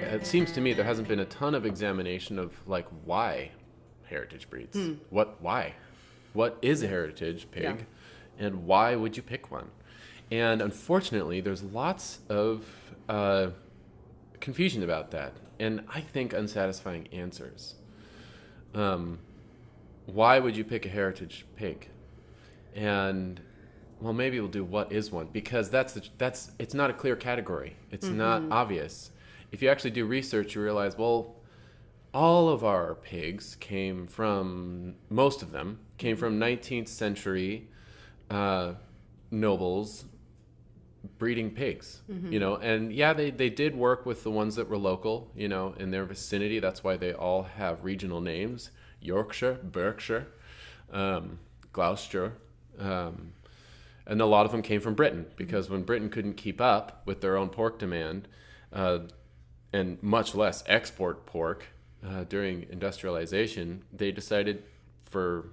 it seems to me there hasn't been a ton of examination of like why heritage breeds. Why? What is a heritage pig, and why would you pick one? And unfortunately, there's lots of confusion about that, and I think unsatisfying answers. Why would you pick a heritage pig? And well, maybe we'll do what is one, because it's not a clear category. It's not obvious. If you actually do research, you realize, well, all of our pigs most of them came from 19th century nobles breeding pigs, and they did work with the ones that were local, in their vicinity. That's why they all have regional names: Yorkshire, Berkshire, Gloucester, and a lot of them came from Britain, because when Britain couldn't keep up with their own pork demand, and much less export pork during industrialization, they decided, for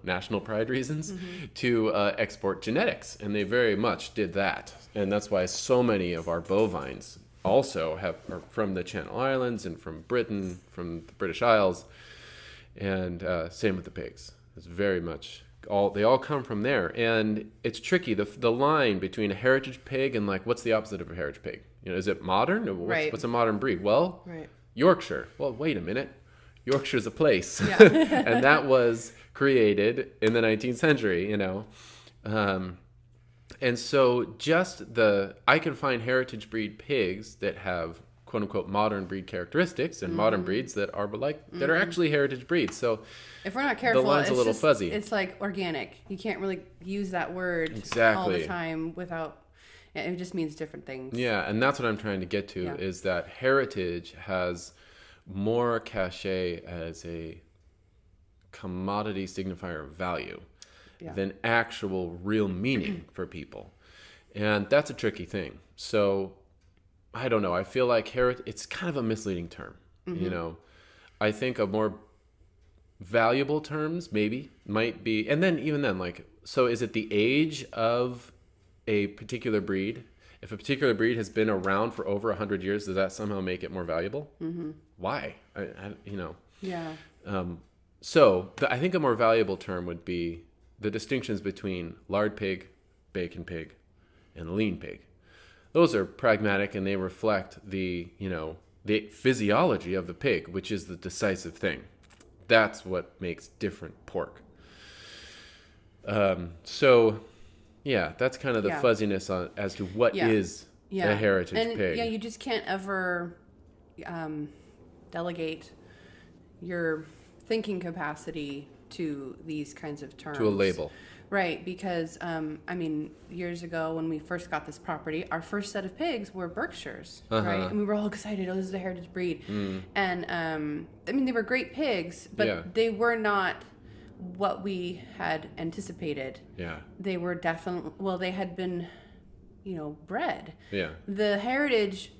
national pride reasons, to export genetics, and they very much did that. And that's why so many of our bovines also are from the Channel Islands and from Britain, from the British Isles, and same with the pigs. It's very much they all come from there, and it's tricky. The line between a heritage pig and like what's the opposite of a heritage pig? Is it modern? Or what's a modern breed? Well, Yorkshire. Well, wait a minute. Yorkshire's a place, and that was created in the 19th century. And so I can find heritage breed pigs that have quote unquote modern breed characteristics, and modern breeds that are that are actually heritage breeds. So if we're not careful, the line's a little fuzzy. It's like organic. You can't really use that word all the time without. It just means different things. Yeah, and that's what I'm trying to get to, is that heritage has more cachet as a commodity signifier of value than actual real meaning for people. And that's a tricky thing. So I don't know. I feel like it's kind of a misleading term. I think a more valuable terms might be, and then even then, so is it the age of a particular breed? If a particular breed has been around for over 100 years, does that somehow make it more valuable? Why? So I think a more valuable term would be the distinctions between lard pig, bacon pig, and lean pig. Those are pragmatic, and they reflect the physiology of the pig, which is the decisive thing. That's what makes different pork. That's kind of the fuzziness as to what is a heritage pig. Yeah, you just can't ever delegate your thinking capacity to these kinds of terms. To a label. Right, because, years ago when we first got this property, our first set of pigs were Berkshires, right? And we were all excited, this is a heritage breed. And, they were great pigs, but they were not what we had anticipated. Yeah. They were definitely, they had been, bred. Yeah. The heritage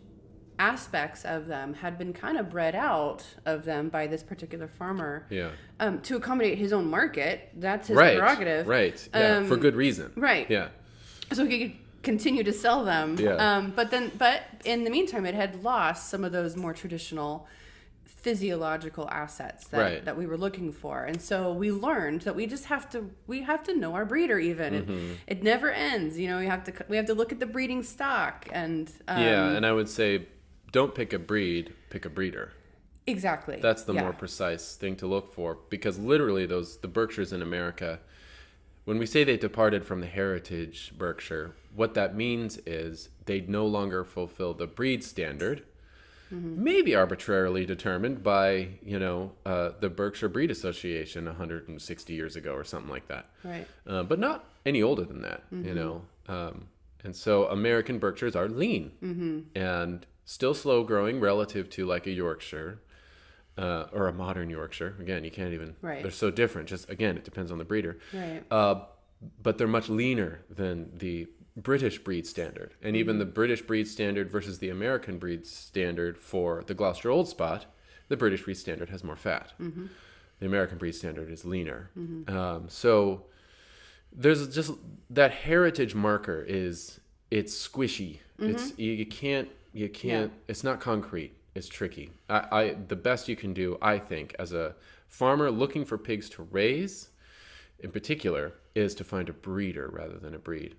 aspects of them had been kind of bred out of them by this particular farmer. Yeah. To accommodate his own market. That's his prerogative. Right. Yeah. For good reason. Right. Yeah. So he could continue to sell them. Yeah. But in the meantime, it had lost some of those more traditional physiological assets that we were looking for. And so we learned that we have to know our breeder even. It never ends. We have to look at the breeding stock and and I would say don't pick a breed, pick a breeder. Exactly. That's the more precise thing to look for, because literally the Berkshires in America, when we say they departed from the heritage Berkshire, what that means is they no longer fulfill the breed standard, maybe arbitrarily determined by, the Berkshire Breed Association 160 years ago or something like that. Right. But not any older than that, and so American Berkshires are lean and still slow growing relative to like a Yorkshire or a modern Yorkshire. Again, you can't even, they're so different. Just again, it depends on the breeder. Right. But they're much leaner than the British breed standard. And even the British breed standard versus the American breed standard for the Gloucester Old Spot, the British breed standard has more fat. The American breed standard is leaner. So there's just that heritage marker it's squishy. It's you can't You can't. It's not concrete. It's tricky. The best you can do, I think, as a farmer looking for pigs to raise, in particular, is to find a breeder rather than a breed.